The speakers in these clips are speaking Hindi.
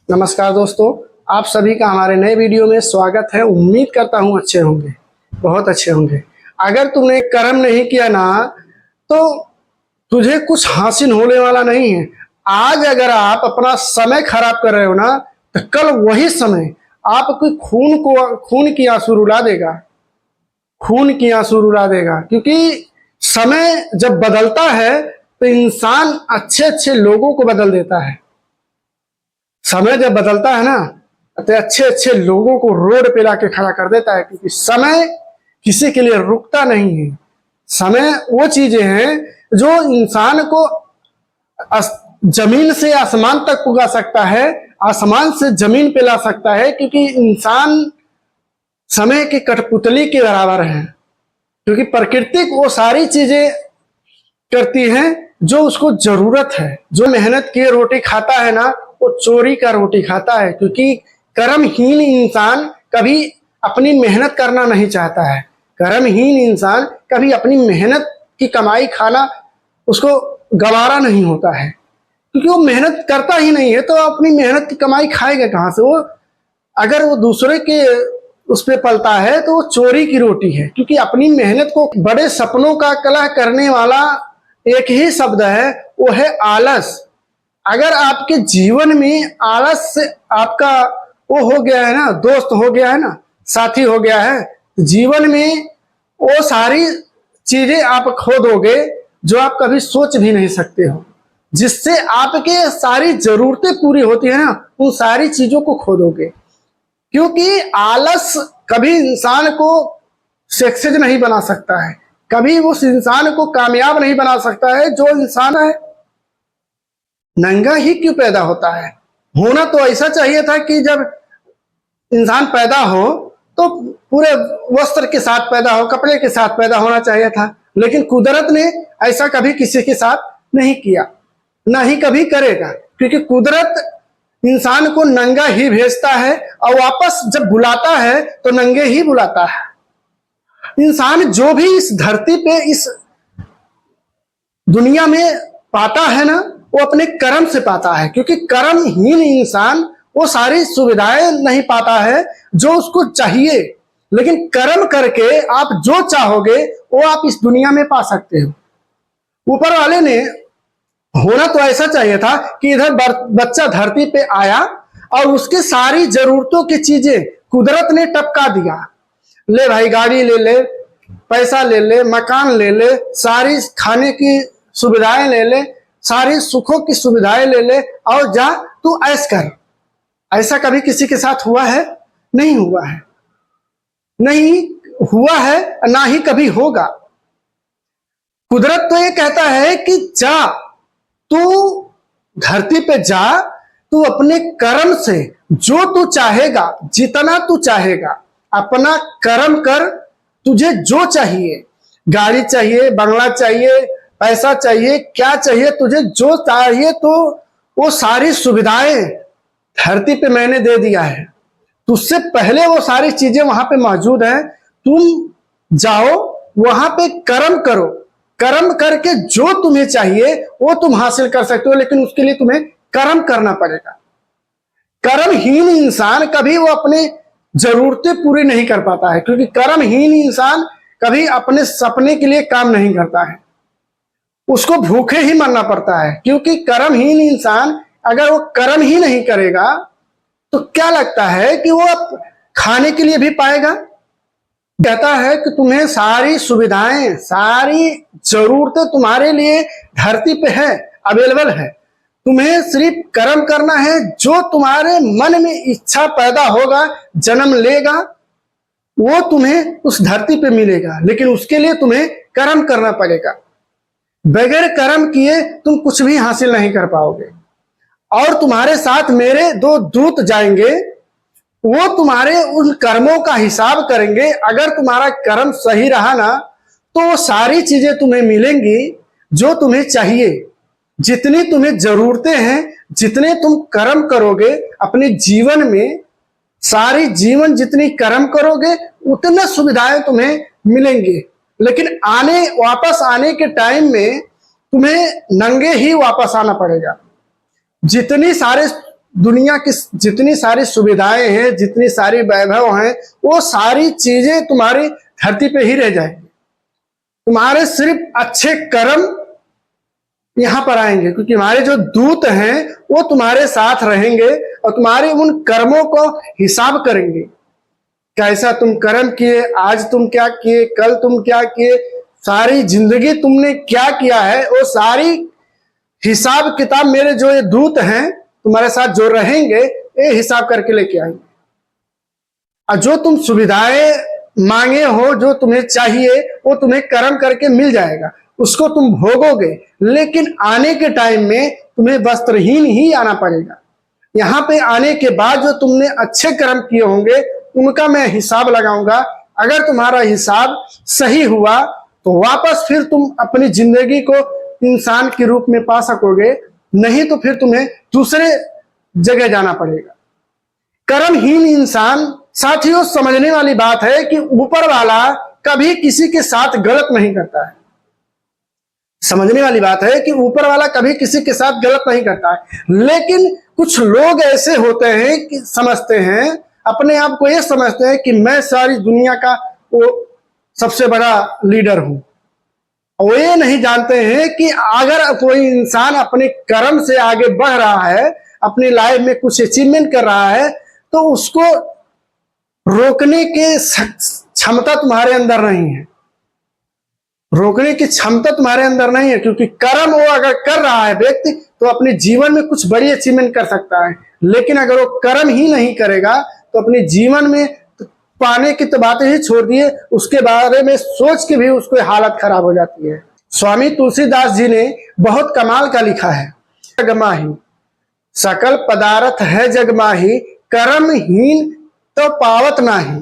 नमस्कार दोस्तों, आप सभी का हमारे नए वीडियो में स्वागत है। उम्मीद करता हूँ अच्छे होंगे, बहुत अच्छे होंगे। अगर तुमने कर्म नहीं किया ना तो तुझे कुछ हासिल होने वाला नहीं है। आज अगर आप अपना समय खराब कर रहे हो ना तो कल वही समय आपके खून की आंसू रुला देगा, खून की आंसू रुला देगा। क्योंकि समय जब बदलता है तो इंसान अच्छे अच्छे लोगों को बदल देता है। समय जब बदलता है ना तो अच्छे अच्छे लोगों को रोड पे लाके खड़ा कर देता है। क्योंकि समय किसी के लिए रुकता नहीं है। समय वो चीजें हैं जो इंसान को जमीन से आसमान तक पुगा सकता है, आसमान से जमीन पे ला सकता है। क्योंकि इंसान समय की कठपुतली के बराबर है। क्योंकि प्रकृति वो सारी चीजें करती हैं जो उसको जरूरत है। जो मेहनत किए रोटी खाता है ना वो चोरी का रोटी खाता है। क्योंकि कर्महीन इंसान कभी अपनी मेहनत करना नहीं चाहता है। कर्महीन इंसान कभी अपनी मेहनत की कमाई खाना उसको गवारा नहीं होता है। क्योंकि वो मेहनत करता ही नहीं है तो अपनी मेहनत की कमाई खाएगा कहाँ से वो। अगर वो दूसरे के उस पे पलता है तो वो चोरी की रोटी है। क्योंकि अपनी मेहनत को बड़े सपनों का कलह करने वाला एक ही शब्द है, वो है आलस। अगर आपके जीवन में आलस से आपका वो हो गया है ना, दोस्त हो गया है ना, साथी हो गया है, जीवन में वो सारी चीजें आप खो दोगे जो आप कभी सोच भी नहीं सकते हो। जिससे आपके सारी जरूरतें पूरी होती है ना, उन सारी चीजों को खो दोगे। क्योंकि आलस कभी इंसान को सक्सेस नहीं बना सकता है, कभी उस इंसान को कामयाब नहीं बना सकता है। जो इंसान है नंगा ही क्यों पैदा होता है? होना तो ऐसा चाहिए था कि जब इंसान पैदा हो तो पूरे वस्त्र के साथ पैदा हो, कपड़े के साथ पैदा होना चाहिए था। लेकिन कुदरत ने ऐसा कभी किसी के साथ नहीं किया, ना ही कभी करेगा। क्योंकि कुदरत इंसान को नंगा ही भेजता है और वापस जब बुलाता है तो नंगे ही बुलाता है। इंसान जो भी इस धरती पे इस दुनिया में पाता है ना वो अपने कर्म से पाता है। क्योंकि कर्महीन इंसान वो सारी सुविधाएं नहीं पाता है जो उसको चाहिए। लेकिन कर्म करके आप जो चाहोगे वो आप इस दुनिया में पा सकते हो। ऊपर वाले ने होना तो ऐसा चाहिए था कि इधर बच्चा धरती पे आया और उसके सारी जरूरतों की चीजें कुदरत ने टपका दिया। ले भाई गाड़ी ले ले, पैसा ले ले, मकान ले ले, सारी खाने की सुविधाएं ले ले, सारी सुखों की सुविधाएं ले ले और जा तू ऐश कर। ऐसा कभी किसी के साथ हुआ है? नहीं हुआ है, नहीं हुआ है, ना ही कभी होगा। कुदरत तो ये कहता है कि जा तू धरती पे जा, तू अपने कर्म से जो तू चाहेगा, जितना तू चाहेगा अपना कर्म कर। तुझे जो चाहिए, गाड़ी चाहिए, बंगला चाहिए, पैसा चाहिए, क्या चाहिए, तुझे जो चाहिए तो वो सारी सुविधाएं धरती पे मैंने दे दिया है। तुझसे पहले वो सारी चीजें वहां पे मौजूद है। तुम जाओ वहां पे कर्म करो, कर्म करके जो तुम्हें चाहिए वो तुम हासिल कर सकते हो। लेकिन उसके लिए तुम्हें कर्म करना पड़ेगा। कर्महीन इंसान कभी वो अपने जरूरतें पूरी नहीं कर पाता है। क्योंकि कर्महीन इंसान कभी अपने सपने के लिए काम नहीं करता है, उसको भूखे ही मरना पड़ता है। क्योंकि कर्महीन इंसान अगर वो कर्म ही नहीं करेगा तो क्या लगता है कि वो अब खाने के लिए भी पाएगा? कहता है कि तुम्हें सारी सुविधाएं, सारी जरूरतें तुम्हारे लिए धरती पे है, अवेलेबल है। तुम्हें सिर्फ कर्म करना है। जो तुम्हारे मन में इच्छा पैदा होगा, जन्म लेगा, वो तुम्हें उस धरती पे मिलेगा। लेकिन उसके लिए तुम्हें कर्म करना पड़ेगा। बगैर कर्म किए तुम कुछ भी हासिल नहीं कर पाओगे। और तुम्हारे साथ मेरे दो दूत जाएंगे, वो तुम्हारे उन कर्मों का हिसाब करेंगे। अगर तुम्हारा कर्म सही रहा ना तो वो सारी चीजें तुम्हें मिलेंगी जो तुम्हें चाहिए। जितनी तुम्हें जरूरतें हैं, जितने तुम कर्म करोगे अपने जीवन में, सारी जीवन जितनी कर्म करोगे उतने सुविधाएं तुम्हें मिलेंगी। लेकिन वापस आने के टाइम में तुम्हें नंगे ही वापस आना पड़ेगा। जितनी सारे दुनिया की जितनी सारी सुविधाएं हैं, जितनी सारी वैभव हैं, वो सारी चीजें तुम्हारी धरती पे ही रह जाएंगी। तुम्हारे सिर्फ अच्छे कर्म यहां पर आएंगे, क्योंकि हमारे जो दूत हैं वो तुम्हारे साथ रहेंगे और तुम्हारे उन कर्मों को हिसाब करेंगे। कैसा तुम कर्म किए, आज तुम क्या किए, कल तुम क्या किए, सारी जिंदगी तुमने क्या किया है, वो सारी हिसाब किताब मेरे जो ये दूत हैं तुम्हारे साथ जो रहेंगे, ये हिसाब करके लेके आएंगे। और जो तुम सुविधाएं मांगे हो, जो तुम्हें चाहिए, वो तुम्हें कर्म करके मिल जाएगा, उसको तुम भोगोगे। लेकिन आने के टाइम में तुम्हें वस्त्रहीन ही आना पड़ेगा। यहाँ पे आने के बाद जो तुमने अच्छे कर्म किए होंगे उनका मैं हिसाब लगाऊंगा। अगर तुम्हारा हिसाब सही हुआ तो वापस फिर तुम अपनी जिंदगी को इंसान के रूप में पा सकोगे, नहीं तो फिर तुम्हें दूसरे जगह जाना पड़ेगा। कर्महीन इंसान, साथियों, समझने वाली बात है कि ऊपर वाला कभी किसी के साथ गलत नहीं करता है। समझने वाली बात है कि ऊपर वाला कभी किसी के साथ गलत नहीं करता है। लेकिन कुछ लोग ऐसे होते हैं कि समझते हैं, अपने आप को ये समझते हैं कि मैं सारी दुनिया का वो सबसे बड़ा लीडर हूं। वो ये नहीं जानते हैं कि अगर कोई इंसान अपने कर्म से आगे बढ़ रहा है, अपनी लाइफ में कुछ अचीवमेंट कर रहा है, तो उसको रोकने की क्षमता तुम्हारे अंदर नहीं है। रोकने की क्षमता तुम्हारे अंदर नहीं है, क्योंकि कर्म वो अगर कर रहा है व्यक्ति तो अपने जीवन में कुछ बड़ी अचीवमेंट कर सकता है। लेकिन अगर वो कर्म ही नहीं करेगा तो अपने जीवन में पाने की तो बातें ही छोड़ दिए, उसके बारे में सोच के भी उसको हालत खराब हो जाती है। स्वामी तुलसीदास जी ने बहुत कमाल का लिखा है, जगमाही सकल पदार्थ है जगमाही, कर्महीन तो पावत नाही।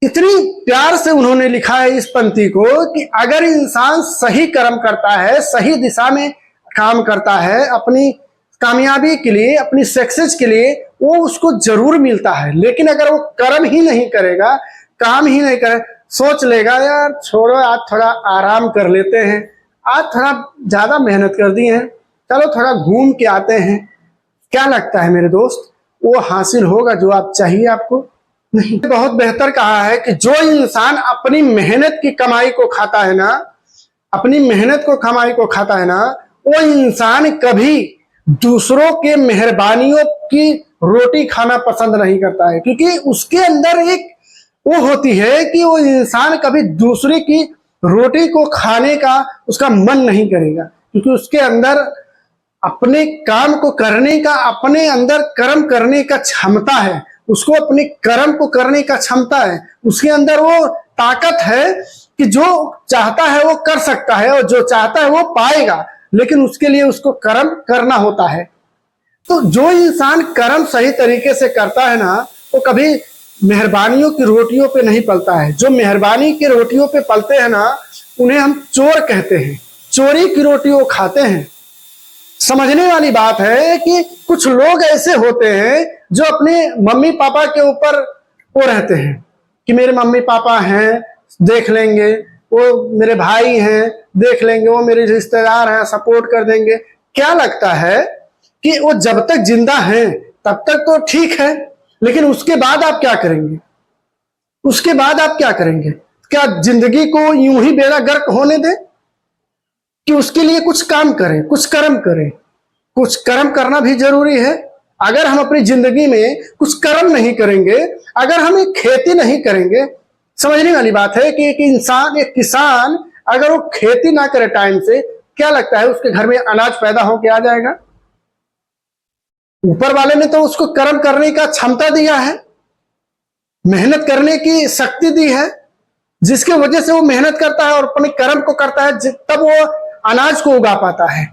इतनी प्यार से उन्होंने लिखा है इस पंक्ति को कि अगर इंसान सही कर्म करता है, सही दिशा में काम करता है, अपनी कामयाबी के लिए, अपनी सक्सेस के लिए, वो उसको जरूर मिलता है। लेकिन अगर वो कर्म ही नहीं करेगा, काम ही नहीं करे, सोच लेगा यार छोड़ो आज थोड़ा आराम कर लेते हैं, आज थोड़ा ज्यादा मेहनत कर दी है, चलो थोड़ा घूम के आते हैं, क्या लगता है मेरे दोस्त, वो हासिल होगा जो आप चाहिए आपको? नहीं। बहुत बेहतर कहा है कि जो इंसान अपनी मेहनत की कमाई को खाता है ना, अपनी मेहनत को कमाई को खाता है ना, वो इंसान कभी दूसरों के मेहरबानियों की रोटी खाना पसंद नहीं करता है। क्योंकि उसके अंदर एक वो होती है कि वो इंसान कभी दूसरे की रोटी को खाने का उसका मन नहीं करेगा, क्योंकि उसके अंदर अपने काम को करने का, अपने अंदर कर्म करने का क्षमता है, उसको अपने कर्म को करने का क्षमता है, उसके अंदर वो ताकत है कि जो चाहता है वो कर सकता है और जो चाहता है वो पाएगा। लेकिन उसके लिए उसको कर्म करना होता है। तो जो इंसान कर्म सही तरीके से करता है ना, वो कभी मेहरबानियों की रोटियों पे नहीं पलता है। जो मेहरबानी की रोटियों पे पलते हैं ना, उन्हें हम चोर कहते हैं, चोरी की रोटी वो खाते हैं। समझने वाली बात है कि कुछ लोग ऐसे होते हैं जो अपने मम्मी पापा के ऊपर वो रहते हैं कि मेरे मम्मी पापा हैं, देख लेंगे, वो मेरे भाई हैं, देख लेंगे, वो मेरे रिश्तेदार हैं, सपोर्ट कर देंगे। क्या लगता है कि वो जब तक जिंदा हैं तब तक तो ठीक है, लेकिन उसके बाद आप क्या करेंगे? उसके बाद आप क्या करेंगे? क्या जिंदगी को यूं ही बेड़ा गर्क होने दें कि उसके लिए कुछ काम करें, कुछ कर्म करें? कुछ कर्म करना भी जरूरी है। अगर हम अपनी जिंदगी में कुछ कर्म नहीं करेंगे, अगर हम एक खेती नहीं करेंगे, समझने वाली बात है कि एक इंसान, एक किसान अगर वो खेती ना करे टाइम से, क्या लगता है उसके घर में अनाज पैदा होके आ जाएगा? ऊपर वाले ने तो उसको कर्म करने का क्षमता दिया है, मेहनत करने की शक्ति दी है, जिसके वजह से वो मेहनत करता है और अपने कर्म को करता है, तब वो अनाज को उगा पाता है।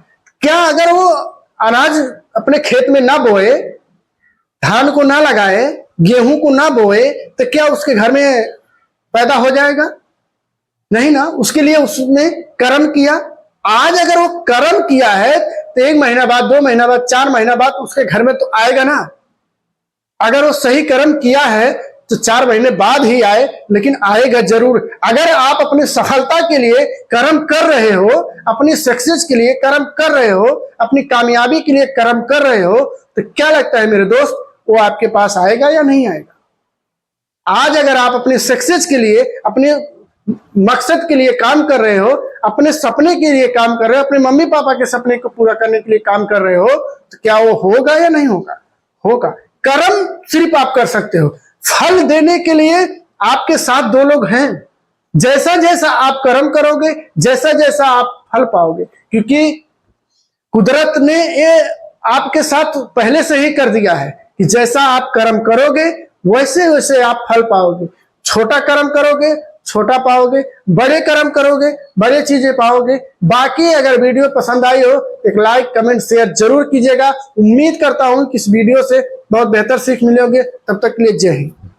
क्या अगर वो अनाज अपने खेत में ना बोए, धान को ना लगाए, गेहूं को ना बोए, तो क्या उसके घर में पैदा हो जाएगा? नहीं ना। उसके लिए उसने कर्म किया। आज अगर वो कर्म किया है तो 1 महीना बाद, 2 महीना बाद, 4 महीना बाद उसके घर में तो आएगा ना। अगर वो सही कर्म किया है तो 4 महीने बाद ही आए, लेकिन आएगा जरूर। अगर आप अपनी सफलता के लिए कर्म कर रहे हो, अपनी सक्सेस के लिए कर्म कर रहे हो, अपनी कामयाबी के लिए कर्म कर रहे हो, तो क्या लगता है मेरे दोस्त, वो आपके पास आएगा या नहीं आएगा? आज अगर आप अपने सक्सेस के लिए, अपने मकसद के लिए काम कर रहे हो, अपने सपने के लिए काम कर रहे हो, अपने मम्मी पापा के सपने को पूरा करने के लिए काम कर रहे हो, तो क्या वो होगा या नहीं होगा? होगा। कर्म सिर्फ आप कर सकते हो, फल देने के लिए आपके साथ 2 लोग हैं। जैसा जैसा आप कर्म करोगे, जैसा जैसा आप फल पाओगे, क्योंकि कुदरत ने ये आपके साथ पहले से ही कर दिया है कि जैसा आप कर्म करोगे वैसे वैसे आप फल पाओगे। छोटा कर्म करोगे छोटा पाओगे, बड़े कर्म करोगे बड़े चीजें पाओगे। बाकी अगर वीडियो पसंद आई हो, एक लाइक कमेंट शेयर जरूर कीजिएगा। उम्मीद करता हूं कि इस वीडियो से बहुत बेहतर सीख मिलोगे। तब तक के लिए जय हिंद।